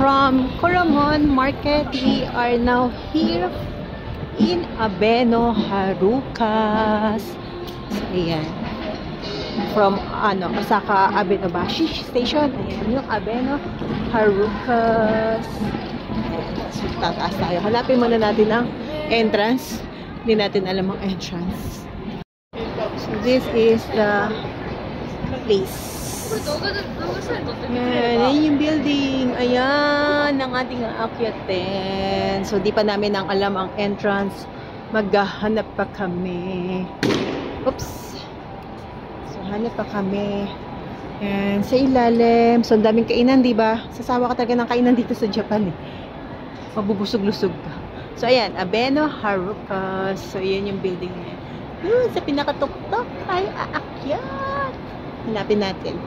from Coramon Market, we are now here in Abeno, Harukas. So, ayan. From Osaka Abenobashi Station. Ayan yung Abeno, Harukas. So, tataas tayo. Hanapin muna natin ang entrance. Hindi natin alam ang entrance. So, this is the place. Ayan yung building. Ayan ang ating aakyatin. So, di pa namin alam ang entrance. Maghahanap pa kami. Oops. So, hanap pa kami. And sa ilalim. So, ang daming kainan, di ba? Sasawa ka talaga ng kainan dito sa Japan eh. Mabubusog-lusog ka. So, ayan. Abeno, Harukas. So, ayan yung building niya. Sa pinakatuktok tayo aakyat. Hanapin natin.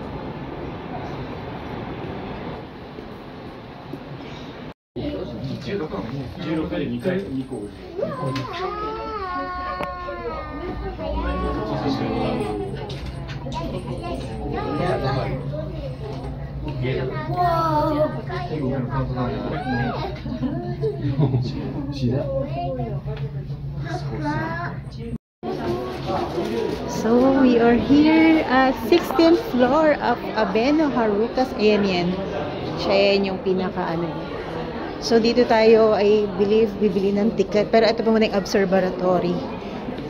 So, we are here at 16th floor of Abeno, Harukas. Ayan yan. Siya yan yung pinaka-ano niya. So, dito tayo ay bibili ng ticket. Pero ito pa muna yung observatory.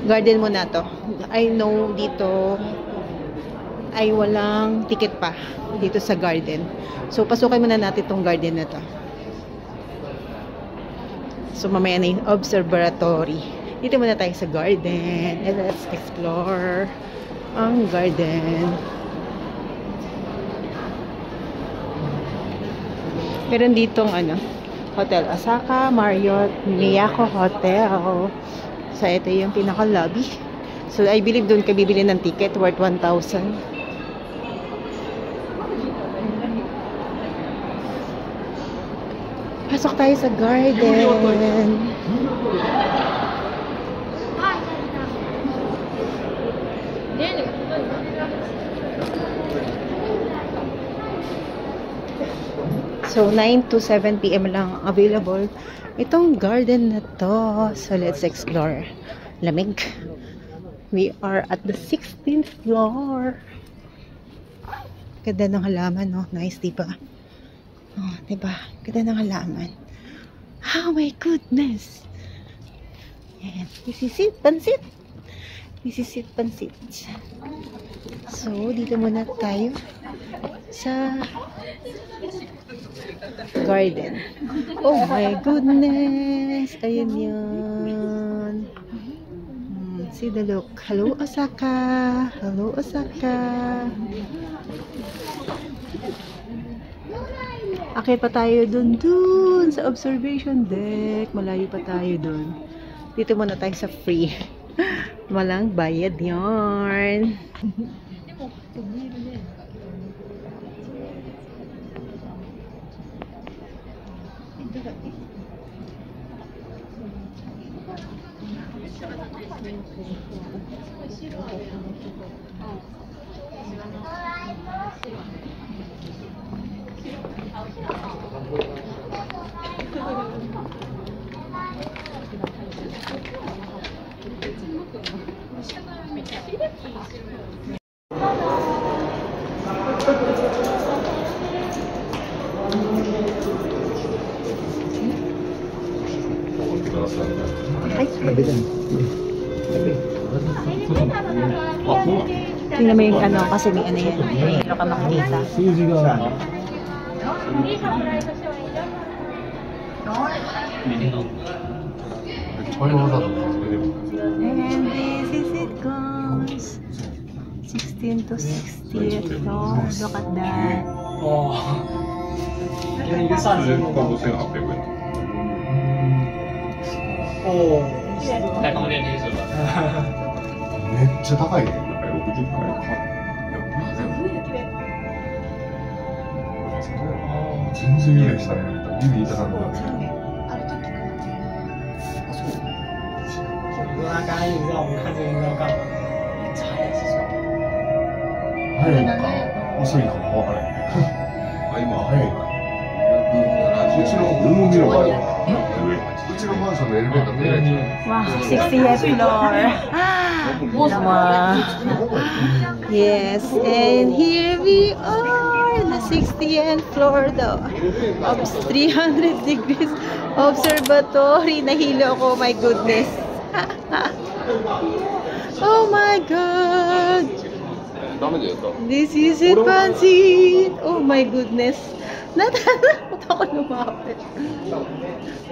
Garden muna to. I know dito ay walang ticket pa dito sa garden. So, pasukin muna natin tong garden na to. So, mamaya na yung observatory. Dito muna tayo sa garden. And let's explore ang garden. Meron ditong Hotel Osaka, Marriott, Miyako Hotel. So, ito yung pinaka-lobby. So, I believe doon ka bibili ng ticket worth 1,000. Pasok tayo sa garden. So, 9 to 7 PM lang available itong garden na to. So, let's explore. Lamig. We are at the 16th floor. Ganda ng halaman, no? Nice, diba? Oh, diba? Ganda ng halaman. Oh my goodness! Yan. This is it, pansit. This is it, pansit. So, dito muna tayo sa garden. Oh my goodness! Ayan yun. See the look. Hello, Osaka! Hello, Osaka! Akit pa tayo dun sa observation deck. Malayo pa tayo dun. Dito muna tayo sa free. Walang bayad yarn. Tingnan mo yung kasi may yan. May ka makikita. And this is it goes. 16 to 60th floor. Look at that. Oh. Oh. めっちゃ高いね。60階か。全然見ないしたね。見に行ったんだけど。あ、そう。刚才你知道我们看这个应该要干嘛？早いのか遅いのか分からない。あ、今早いか。ちのルームミラーがあるうちのマンションのエレベーター見えないじゃん Wow, 60th floor. Wow. Yes, and here we are, the 60th floor though. Of 300 degrees observatory. Nahilo ako, my goodness. Oh my God. This is it, Pansit. Oh my goodness. Natakot ako lumapit.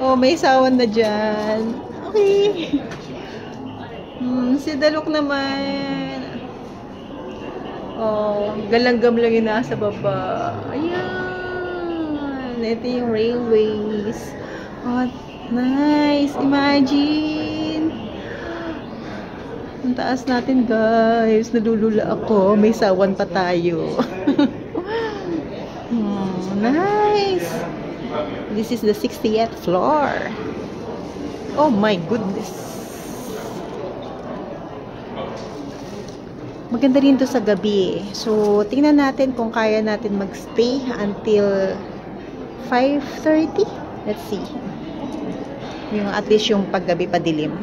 Oh, may sawan na dyan. Okay. Si Dalok naman. Oh, galanggam lang yung nasa baba. Ayan. Ito yung railways. Oh, nice. Imagine. Ang taas natin, guys. Nalulula ako. May sawan pa tayo. Nice. This is the 60th floor. Oh my goodness. Maganda rin to sa gabi. So, tingnan natin kung kaya natin magstay until 5:30. Let's see. Yung at least yung paggabi padilim.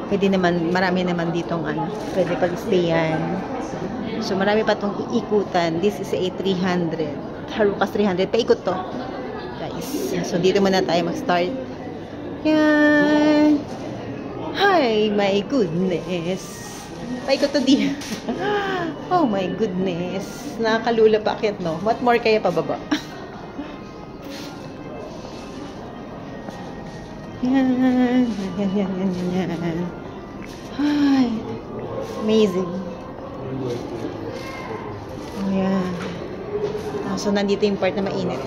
Pwede naman, marami naman ditong pwede pag-stayan. So, marami pa itong iikutan. This is a 300. Harukas 300. Paikot to. Guys. So, dito muna tayo mag-start. Yan. Hi, my goodness. Paikot to di. Oh, my goodness. Nakakalula pa akyat, no? What more kaya pababa? Yan. Yan. Hi. Amazing. Ayan. So, nandito yung part na mainit.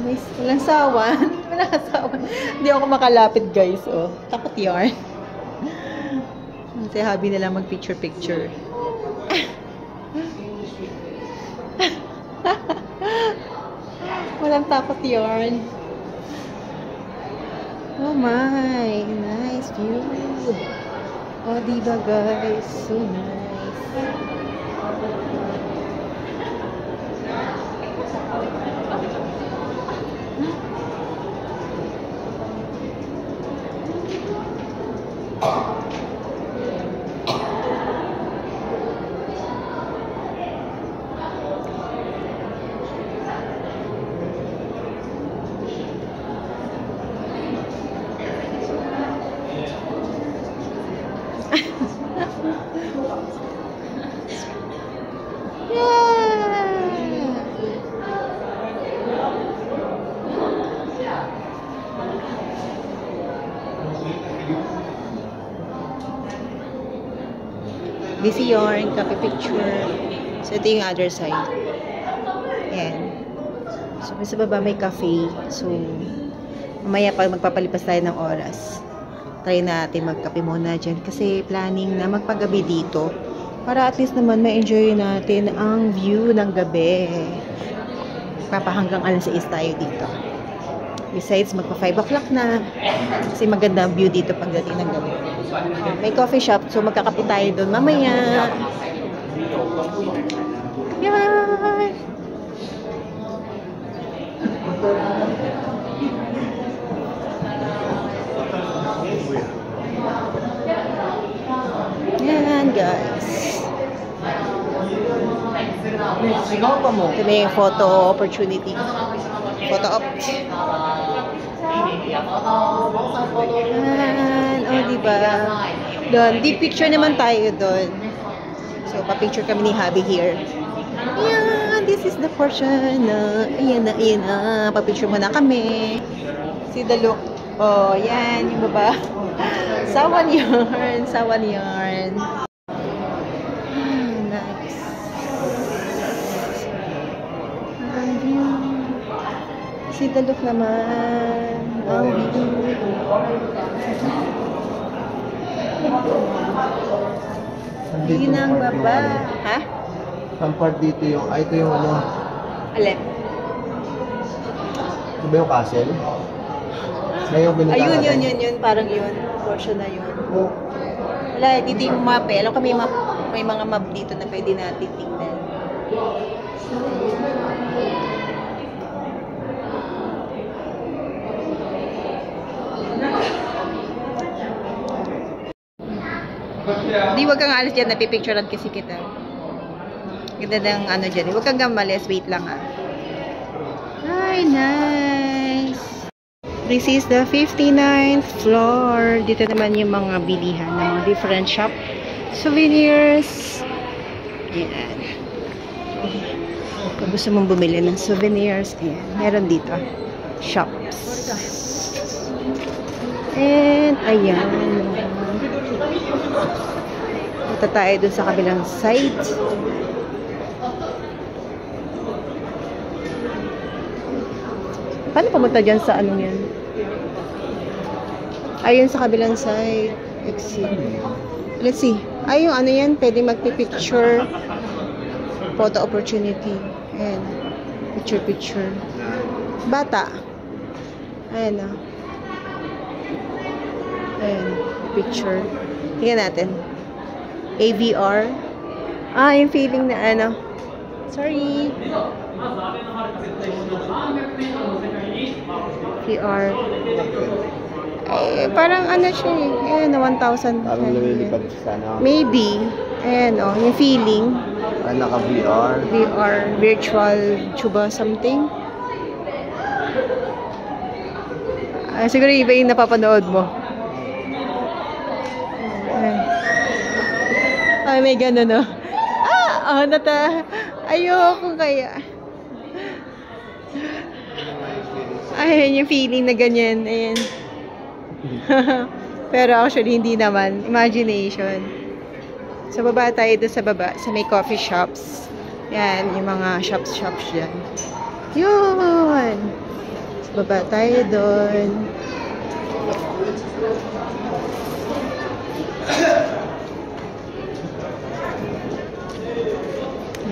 Okay, walang sawan. Walang sawan. Hindi ako makalapit, guys. Oh, takot yarn. Kasi habi nila mag-picture-picture. Walang takot yarn. Oh my, nice view. Oh, diba guys? So nice. Busy yarn, copy picture. So, ito yung other side. Ayan. So, sa baba may cafe. So, mamaya pag magpapalipas tayo ng oras, try natin magkape muna dyan. Kasi planning na magpagabi dito. Para at least naman ma-enjoy natin ang view ng gabi. Papahanggang alas 6 tayo dito. Besides, magpa 5 o'clock na. Kasi maganda ang view dito pagdating ng gabi. May coffee shop, so magkakape tayo doon mamaya. Yan! Yan, guys. Ito may photo opportunity. Photo op. Yan. Oh, diba? Doon. Di picture naman tayo doon. So, pa-picture kami ni Habi here. Yan. This is the portion na, ayan na. Pa-picture muna kami. Si Dalok. Oh, yan. Yung baba. Sawan yarn. Sawan yarn. Nice. Ang view. Si Dalok naman. Ang view. Yun ang baba. Ha? Ang part dito yung, ito yung ano, Alin? ito ba yung castle? Na yung binigyan Ayun, yun. Parang yun. Portion na yun. Wala, dito yung map eh. Alam kami yung map. may mga map dito na pwede natin tingnan. Di, wag kang alis dyan, napipicturean kasi kita. Ganda ng ano dyan. Huwag kang gamalis, wait lang ha. Ay, nice! This is the 59th floor. Dito naman yung mga bilihan ng mga different shop. Souvenirs. Ayan. Kung gusto mong bumili ng souvenirs, ayan. Meron dito. Shops. And, ayan. Punta tayo dun sa kabilang side. Paano pumunta dyan sa anong yan? Ayun sa kabilang side. Exit. Let's see. Ay, yung ano yan, pwede magpipicture. Photo opportunity. Ayan. Picture. Bata. Ayan na. Ayan. Picture. Tingnan natin. AVR. Ah, yung feeling na ano. Sorry. VR. Eh, parang ano siya eh. Na 1,000. Parang lumilipad sana. Maybe. Ayan o. Yung feeling. Naka-VR. VR. Virtual tuba something. Siguro iba yung napapanood mo. Ay, may gano'n no. Ayoko kaya. Ayan yung feeling na ganyan. Ayan. Pero actually, hindi naman. Imagination. Sa baba tayo doon sa baba. Sa may coffee shops. Yan, yung mga shops dyan. Yun! Sa baba tayo doon.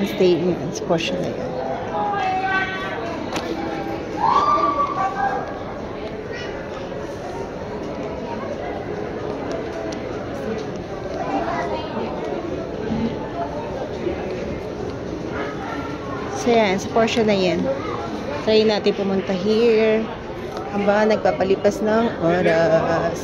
Stay in sa portion na yun. So yan, sa portion na yan. Try natin pumunta here. Aba, nagpapalipas ng oras.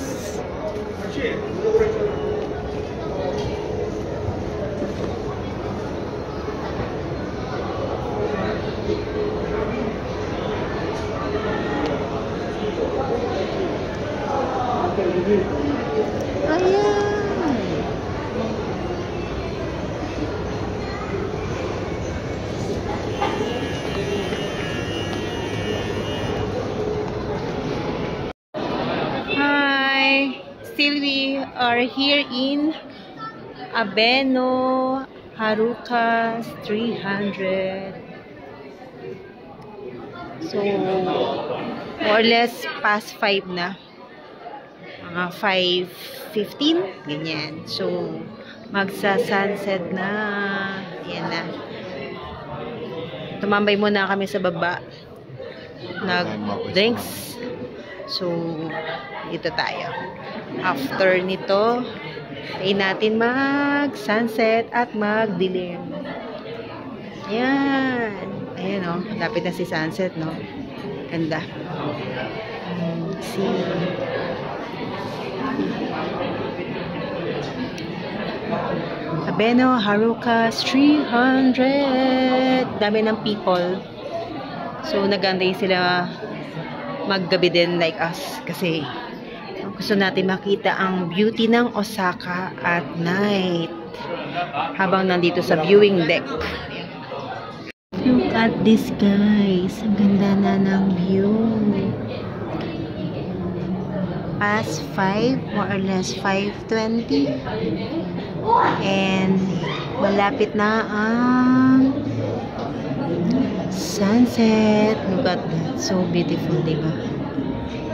Still we are here in Abeno Haruka 300. So more or less past 5 na. Mga 5:15 ganyan. So magsa-sunset na. Yan na. Tumambay muna kami sa baba. Nag-drinks. So dito tayo. After nito, tayo natin mag-sunset at mag-dilim. Ayan. Ayan o. Lapit na si sunset, no? Ganda. See. Abeno Haruka 300. Dami ng people. So, naganda sila maggabi din like us. Kasi, gusto natin makita ang beauty ng Osaka at night habang nandito sa viewing deck. Look at this guys, ang ganda na ng view. Past 5, more or less 5:20, and malapit na ang sunset. Look at that, so beautiful, diba?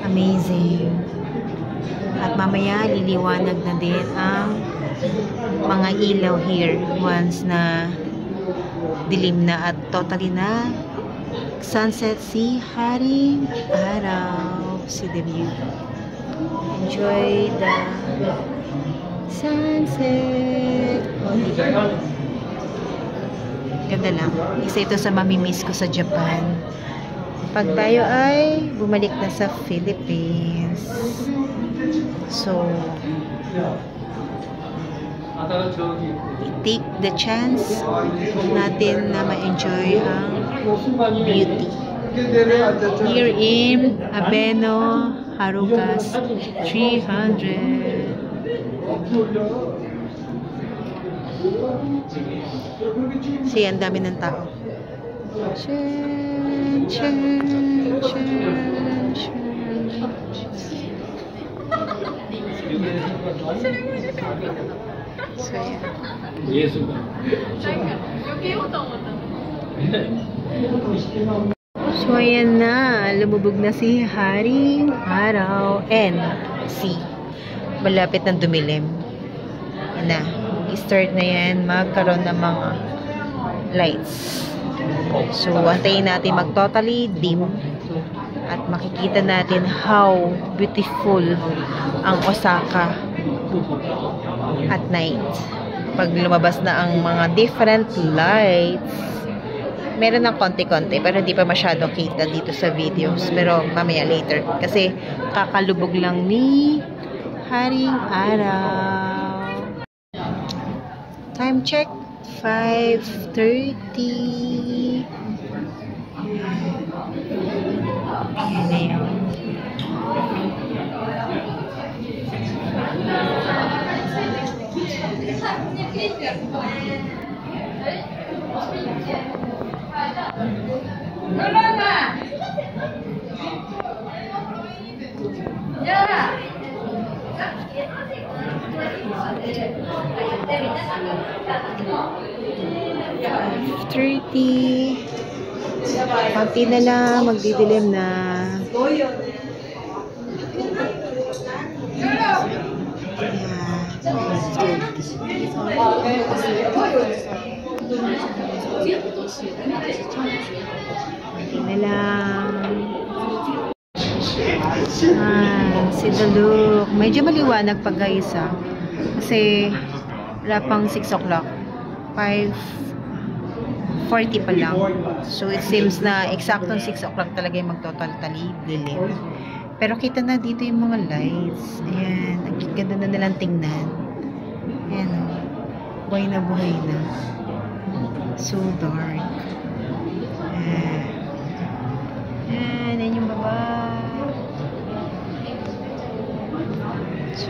Amazing. At mamaya liliwanag na din ang mga ilaw here once na dilim na at totally na sunset si Haring Araw. See the view. Enjoy the Sunset. Oh, diba? Ganda lang. Isa ito sa mamimiss ko sa Japan. Pag tayo ay bumalik na sa Philippines. So, take the chance natin na ma-enjoy ang beauty. Here in Abeno, Harukas 300. See, ang dami ng tao. Chen, chen, chen, chen. So, so, ayan na. Lumubog na si Haring Araw and si malapit ng dumilim. Ayan na. I-start na yan. Magkaroon ng mga lights. So, antayin natin mag-totally dim. At makikita natin how beautiful ang Osaka at night. Pag lumabas na ang mga different lights, meron ng konti-konti pero hindi pa masyado kita dito sa videos. Pero mamaya later. Kasi kakalubog lang ni Haring Araw. Time check. 5:30. Ayan na yun. Konti na lang, magdidilim na. Konti na lang. Si Daluk. Medyo maliwanag pa guys kasi wala pang 6 o'clock. 5:40 pa lang. So, it seems na eksaktong 6 o'clock talaga yung magtotally dilim. Pero kita na dito yung mga lights. Ayan. Ang ganda na nilang tingnan. Ayan o. Buhay na buhay na. So dark. Ayan. Ayan yung baba. So,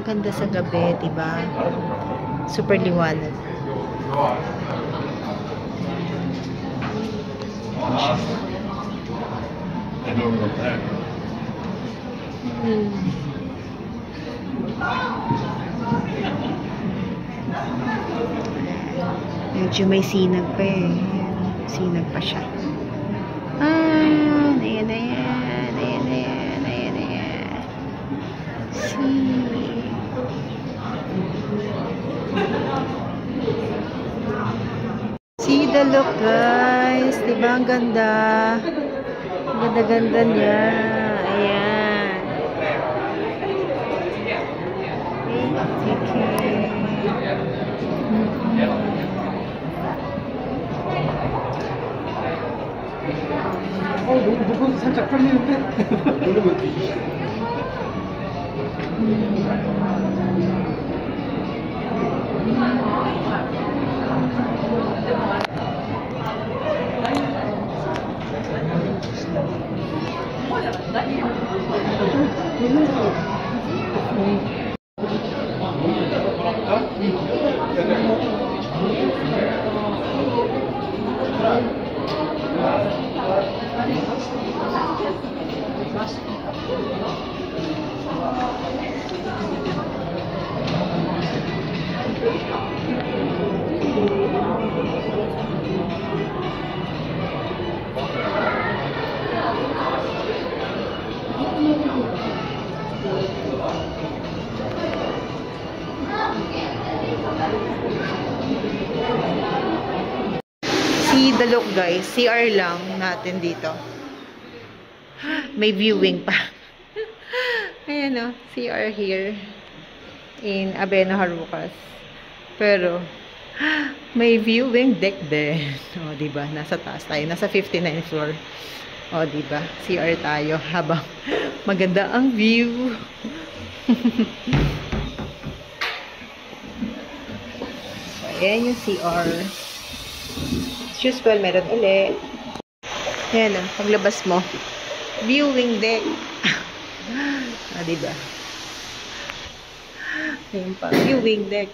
ganda sa gabi, diba? Super liwanag. Medyo may sinag pa eh. Sinag pa siya. Ayan, ayan, ayan, ayan, ayan, ayan, ayan. See the look guys. Diba ang ganda? Ang ganda-ganda niya. Ayan. 누구 살짝 떨리는데? See the look guys. CR lang natin dito. May viewing pa. Ayan o. CR here. in Abeno Harukas. Pero, may viewing deck din. O, diba? Nasa taas tayo. Nasa 59th floor. O, diba? CR tayo habang maganda ang view. So, ayan yung CR. As usual, meron ulit. Ayan o, paglabas mo. Viewing deck. O, diba? Ayan pa, viewing deck.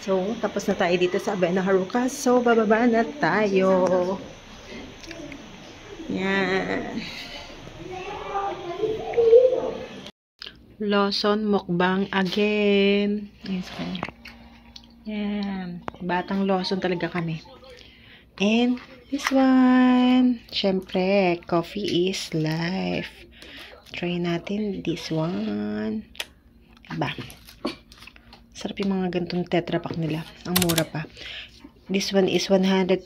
So, tapos na tayo dito sa Abeno Harukas. So, bababa na tayo. Yan. Lawson mukbang again. Yan. Batang Lawson talaga kami. And, this one. Syempre, coffee is life. Try natin this one. Diba? Sarap yung mga gantong tetra pack nila. Ang mura pa. This one is 125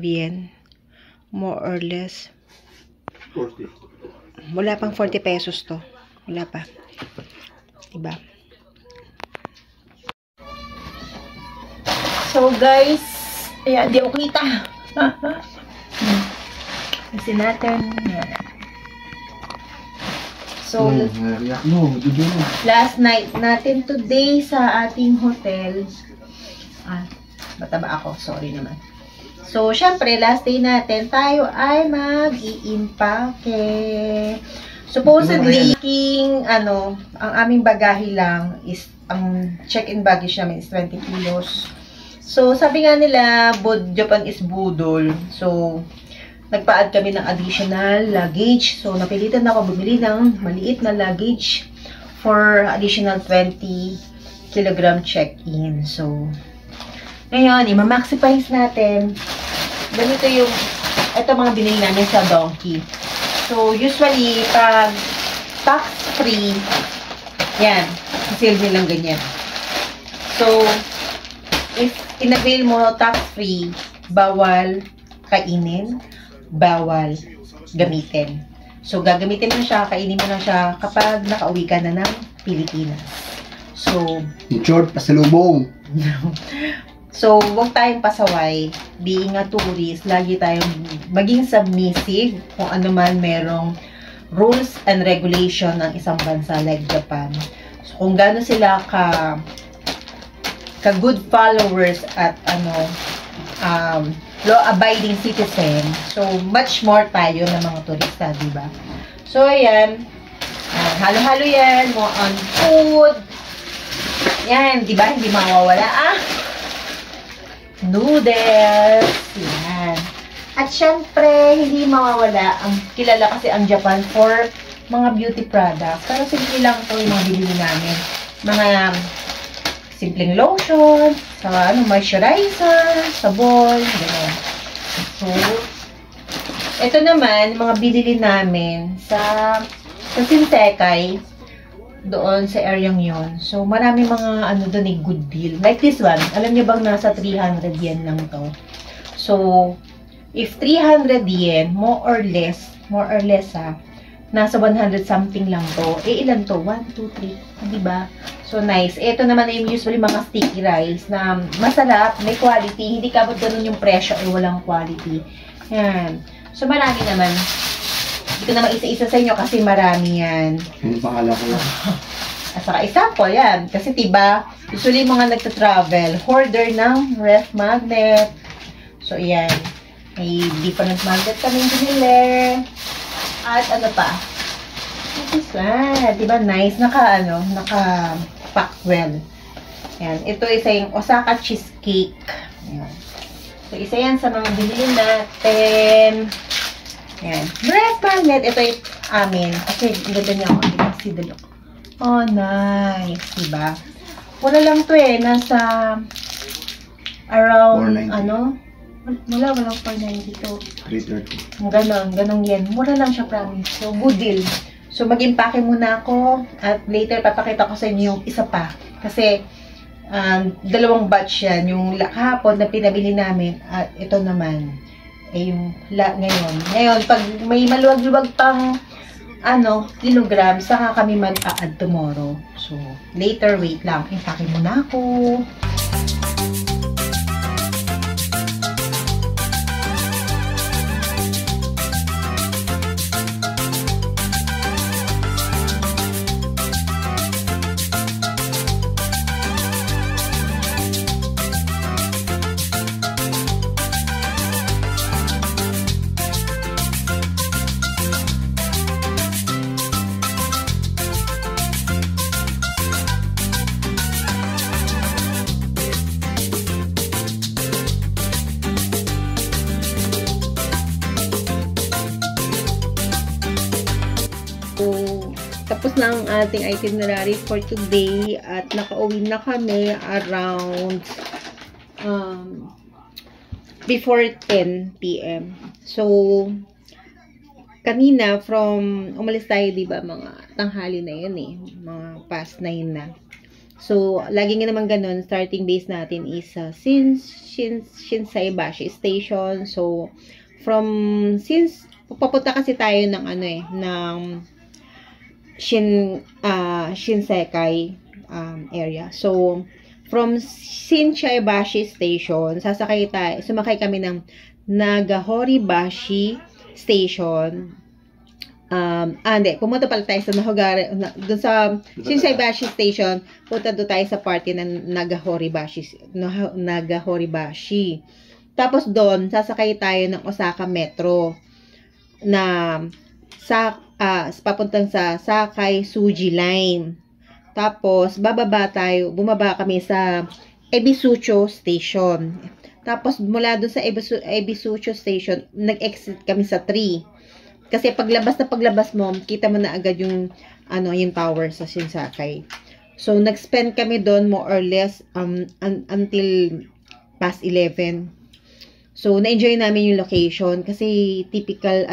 yen. More or less. 40. Wala pang 40 pesos to. Wala pa. Diba? So guys, ayan, di ako kita. Kasi natin. Ayan. So, last night natin today sa ating hotel. Mataba ako. Sorry naman. So, syempre, last day natin, tayo ay mag-iimpake. Supposedly, ang aming bagahe lang is, ang check-in baggage namin is 20 kilos. So, sabi nga nila, Japan is budol. So, nagpa-add kami ng additional luggage. So, napilitan ako bumili ng maliit na luggage for additional 20 kilogram check-in. So, ngayon, i-maximize natin. Ganito yung, ito mga binili namin sa Donkey. So, usually, pag tax-free, yan, sale nilang ganyan. So, if in-avail mo tax-free, bawal kainin, bawal gamitin. So, gagamitin mo siya, kainin mo na siya kapag nakauwi ka na ng Pilipinas. So, short, pasalubong. So, huwag tayong pasaway. Being a tourist, lagi tayong maging submissive kung ano man merong rules and regulation ng isang bansa like Japan. So, kung gaano sila ka good followers at law-abiding citizen. So, much more tayo ng mga turista, diba? So, ayan. Halo-halo yan. More on food. Yan, diba? Hindi mawawala. Noodles. Yan. At syempre, hindi mawawala. Kilala kasi ang Japan for mga beauty products. Pero simple lang ito yung mga binili namin. Mga simpleng lotion, moisturizer, sabon, gano'n. So, ito naman, mga binili namin sa Sinsekay, doon sa area yon. So, marami mga doon good deal. Like this one, alam niyo bang nasa 300 yen lang to? So, if 300 yen, more or less nasa 100 something lang to. Ilan to? 1, 2, 3. Diba? So, nice. Ito naman ay usually mga sticky rice na masarap, may quality. Hindi kabot ganun yung presyo ay walang quality. Yan. So, marami naman. Hindi ko naman isa-isa sa inyo kasi marami yan. Yung pangalan ko. At saka example, yan. Kasi diba, usually mga nagta-travel, hoarder ng ref magnet. So, yan. May different magnet kami binili. At ano pa? This one. Diba, nice. Naka-pack well. Yan. Ito isa yung Osaka cheesecake. Yan. So, isa yan sa mga binili natin. Yan. Ref magnet. Ito yung amin. Kasi ganda niya ako. Diba? See the look. Oh, nice. Diba? Wala lang to nasa around, 490. walang 490 to. 330. Ganon yan. Mura lang siya, promise. So, good deal. So, mag-impake muna ako at later papakita ko sa inyo yung isa pa. Kasi, dalawang batch yan. Yung kahapon na pinabili namin at ito naman ay yung ngayon. Ngayon, pag may maluwag-luwag pang kilogram, saka kami mag-a-add tomorrow. So, later, wait lang. Impake muna ako. Tapos na ang ating itinerary for today at nakauwi na kami around before 10 p.m. So, kanina umalis tayo, diba, mga tanghali na yun eh. Mga past 9 na. So, lagi nga naman ganun, starting base natin is Shinsaibashi Station. So, since papunta kasi tayo ng ng Shinsekai area. So, from Shinsaibashi Station, sumakay kami ng Nagahoribashi Station. Pumunta pala tayo sa doon sa Shinsaibashi Station, punta doon tayo sa party ng Nagahoribashi. Tapos doon, sasakay tayo ng Osaka Metro na papuntang sa Sakai Suji Line. Tapos, bumaba kami sa Ebisucho Station. Tapos, mula doon sa Ebisucho Station, nag-exit kami sa 3. Kasi paglabas mo, kita mo na agad yung tower sa Shinsekai. So, nag-spend kami doon more or less until past 11. So, na-enjoy namin yung location kasi typical,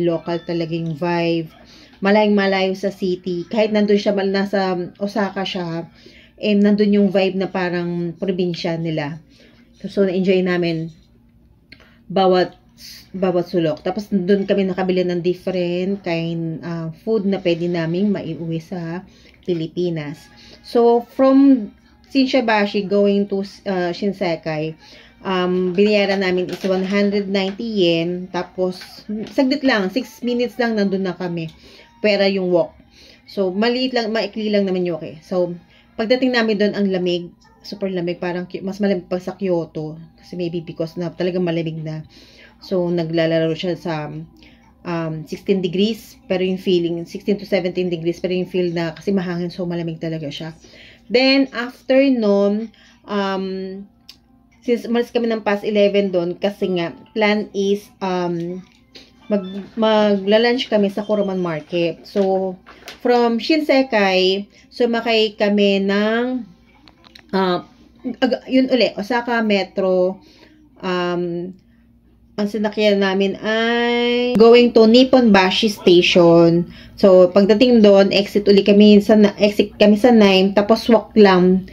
local talaga yung vibe. Malayong-malayo sa city. Kahit nandun siya, nasa Osaka siya, nandun yung vibe na parang probinsya nila. So, na-enjoy namin bawat sulok. Tapos, doon kami nakabili ng different kind food na pwede naming maiuwi sa Pilipinas. So, from Shinsaibashi going to Shinsekai, binayaran namin is 190 yen. Tapos, saglit lang, 6 minutes lang nandun na kami. Pera yung walk. So, maikli lang naman yung okay. So, pagdating namin doon, ang lamig. Super lamig. Parang mas malamig pa sa Kyoto. Kasi maybe because na talagang malamig na. So, naglalaro siya sa 16 degrees. Pero yung feeling, 16 to 17 degrees. Pero yung feel na, kasi mahangin, so malamig talaga siya. Then, after noon, since umalis kami ng past 11 doon, kasi nga, plan is, magla-lunch kami sa Kuruman Market. So, from Shinsekai, sumakay kami ng, Osaka Metro. Ang sinakyan namin ay going to Nipponbashi Station. So, pagdating doon, exit kami sa 9, tapos walk lang.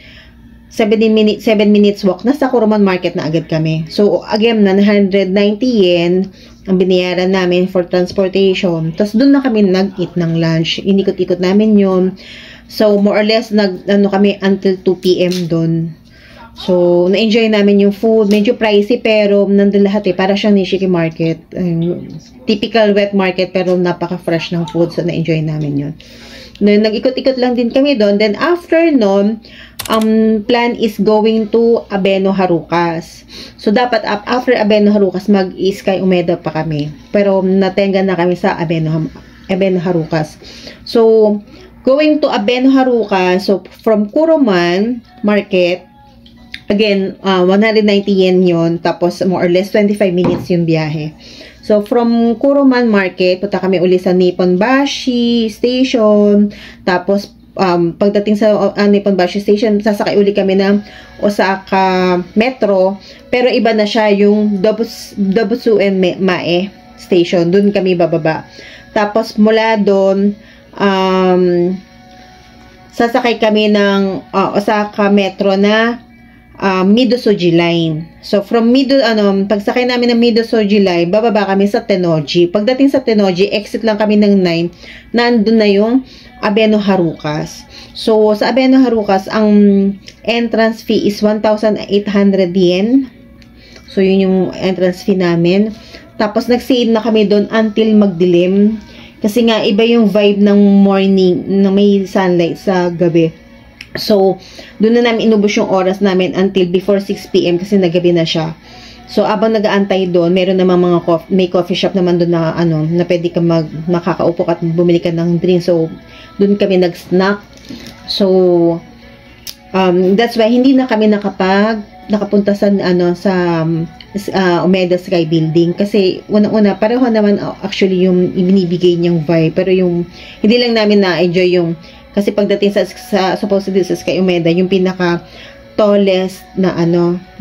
7 minutes walk, nasa Kuruman Market na agad kami. So, again, 190 yen ang binayaran namin for transportation. Tapos, doon na kami nag-eat ng lunch. Inikot-ikot namin yun. So, more or less, kami until 2 p.m. doon. So, na-enjoy namin yung food. Medyo pricey, pero nandun lahat para siyang Nishiki Market. Typical wet market, pero napaka-fresh ng food. So, na-enjoy namin yun. Nag-ikot-ikot lang din kami doon. Then, after nun, plan is going to Abeno Harukas. So, dapat after Abeno Harukas, mag-Sky Umeda pa kami. Pero, natenga na kami sa Abeno Harukas. So, going to Abeno Harukas, so, from Kuruman Market, again, 190 yen yun. Tapos, more or less, 25 minutes yung biyahe. So, from Kuruman Market, punta kami uli sa Nipponbashi Station. Tapos, pagdating sa Nipponbashi Station, sasakay uli kami ng Osaka Metro. Pero, iba na siya yung Dobutsuren Mae Station. Doon kami bababa. Tapos, mula doon, sasakay kami ng Osaka Metro na Midosoji line. So, from pagsakay namin ng Midosoji line, bababa kami sa Tennoji. Pagdating sa Tennoji, exit lang kami ng 9, nandun na yung Abeno Harukas. So, sa Abeno Harukas, ang entrance fee is 1,800 yen. So, yun yung entrance fee namin. Tapos, nag-save na kami doon until magdilim. Kasi nga, iba yung vibe ng morning, na may sunlight sa gabi. So, doon na namin inubos yung oras namin until before 6 PM kasi nagabi na siya. So, abang nag-aantay doon, meron namang may coffee shop naman doon na, na pwede ka makakaupo at bumili ka ng drink. So, doon kami nag-snack. So, that's why hindi na kami nakapunta sa Umeda Sky Building kasi unang-una pareho naman actually yung ibinibigay niyang vibe, pero yung hindi lang namin na-enjoy yung kasi pagdating sa supposedly sa Sky Umeda yung pinaka tallest na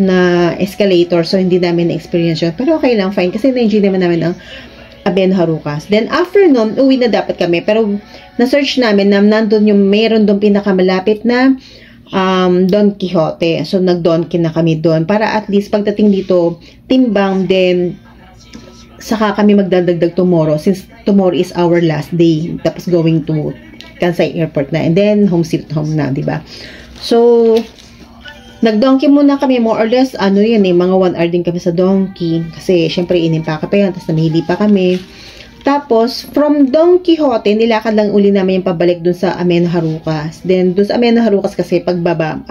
na escalator, so hindi namin na-experience yun, pero okay lang, fine kasi na-enjoy naman namin ang Abeno Harukas. Then after nun, uwi na dapat kami, pero na-search namin na nandun yung meron doon pinakamalapit na Don Quixote. So, nag-Donki na kami doon para at least pagdating dito, timbang, then saka kami magdadagdag tomorrow since tomorrow is our last day. Tapos going to Kansai Airport na. And then, home sweet home na, diba? So, nag-Donki muna kami, more or less, mga 1 hour din kami sa Donki. Kasi, syempre, inimpaka pa yun. Tapos, namihili pa kami. Tapos, from Don Quixote, nilakad lang uli namin yung pabalik dun sa Abeno Harukas. Then, dun sa Abeno Harukas kasi, pagbaba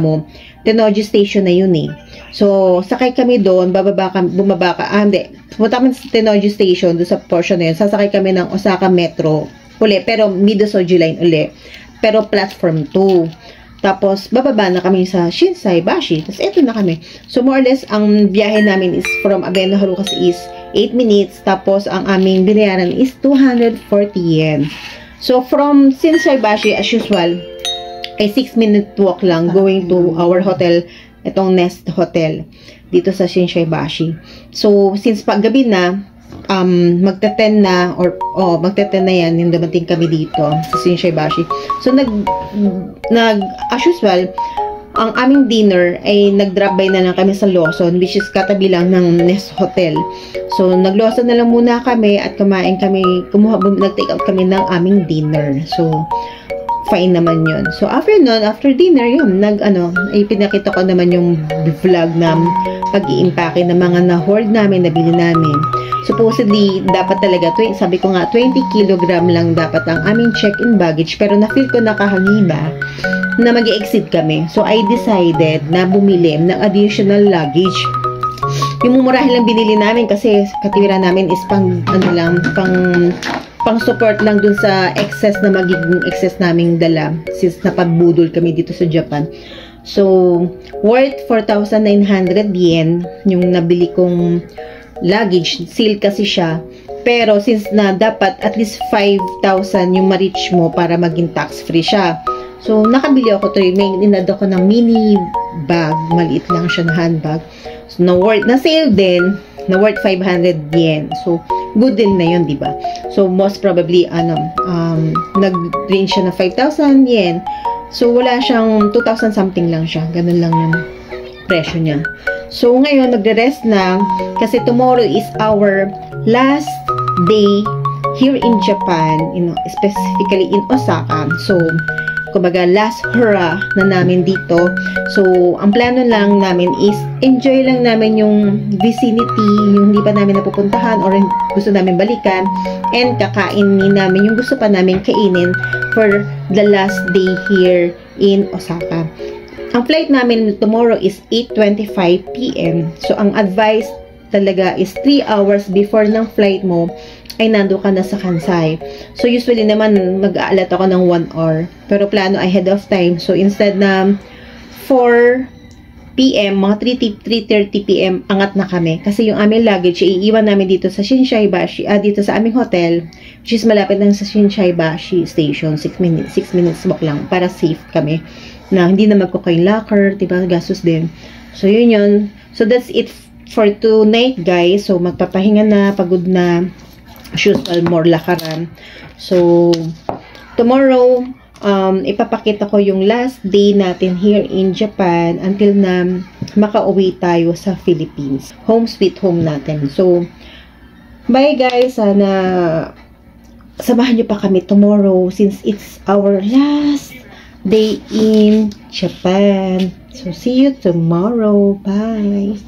mo, Tennoji Station na yun eh. So, sakay kami doon, bumaba ka, pumunta kami sa Tennoji Station, dun sa portion na yun, sasakay kami ng Osaka Metro, uli, pero Midosoji Line uli, pero platform 2. Tapos, bababa na kami sa Shinsaibashi. Tapos, eto na kami. So, more or less, ang biyahe namin is from Abeno Harukas is 8 minutes. Tapos, ang aming binayaran is 240 yen. So, from Shinsaibashi, as usual, ay 6-minute walk lang going to our hotel, itong Nest Hotel, dito sa Shinsaibashi. So, since paggabi na, magte-10 na, magte-10 na yan, yung dumating kami dito sa Shinsaibashi. So, as usual, ang aming dinner ay nag-drop by na lang kami sa Lawson, which is katabi lang ng Nest Hotel. So, nag-Lawson na lang muna kami at kumain kami, nag-take out kami ng aming dinner. So, fine naman yun. So, after dinner, yun, pinakita ko naman yung vlog na pag-i-impake ng mga na-hoard namin, nabili namin. Supposedly, dapat talaga, sabi ko nga, 20 kilogram lang dapat ang aming check-in baggage, pero na-feel ko nakahangiba na mag-i-exceed kami. So, I decided na bumili ng additional luggage. Yung mumurahin lang binili namin kasi katwira namin is pang support lang dun sa excess na magiging excess naming dala since napagbudol kami dito sa Japan. So, worth 4,900 yen yung nabili kong luggage. Seal kasi siya. Pero since na dapat at least 5,000 yung ma-reach mo para maging tax-free siya. So, nakabili ako to. May inad ako ng mini bag. Maliit lang siya na handbag. So, na sale din. Na worth 500 yen. So, good din na yun, diba? So, most probably, nag-range siya na 5,000 yen. So, wala siyang 2,000 something lang siya. Ganun lang yung presyo niya. So, ngayon, nagre-rest na. Kasi tomorrow is our last day here in Japan. Specifically in Osaka. So, kumbaga last hurrah na namin dito. So, ang plano lang namin is enjoy lang namin yung vicinity, yung hindi pa namin napupuntahan or gusto namin balikan, and kakainin namin yung gusto pa namin kainin for the last day here in Osaka. Ang flight namin tomorrow is 8:25 PM. So, ang advice talaga is 3 hours before ng flight mo ay nando ka na sa Kansai. So, usually naman, mag-aalat ako ng 1 hour. Pero plano ahead of time. So, instead na 4 PM, mga 3:30 PM, angat na kami. Kasi yung aming luggage, iiwan namin dito sa Shinsaibashi, dito sa aming hotel, which is malapit lang sa Shinsaibashi station. 6 minutes walk lang, para safe kami. Na hindi na magkukoy locker, diba? Gastos din. So, yun. So, that's it for tonight, guys. So, magpapahinga na, pagod na. Usual, more lakaran. So, tomorrow, ipapakita ko yung last day natin here in Japan until na makauwi tayo sa Philippines. Home sweet home natin. So, bye guys. Sana samahan nyo pa kami tomorrow since it's our last day in Japan. So, see you tomorrow. Bye.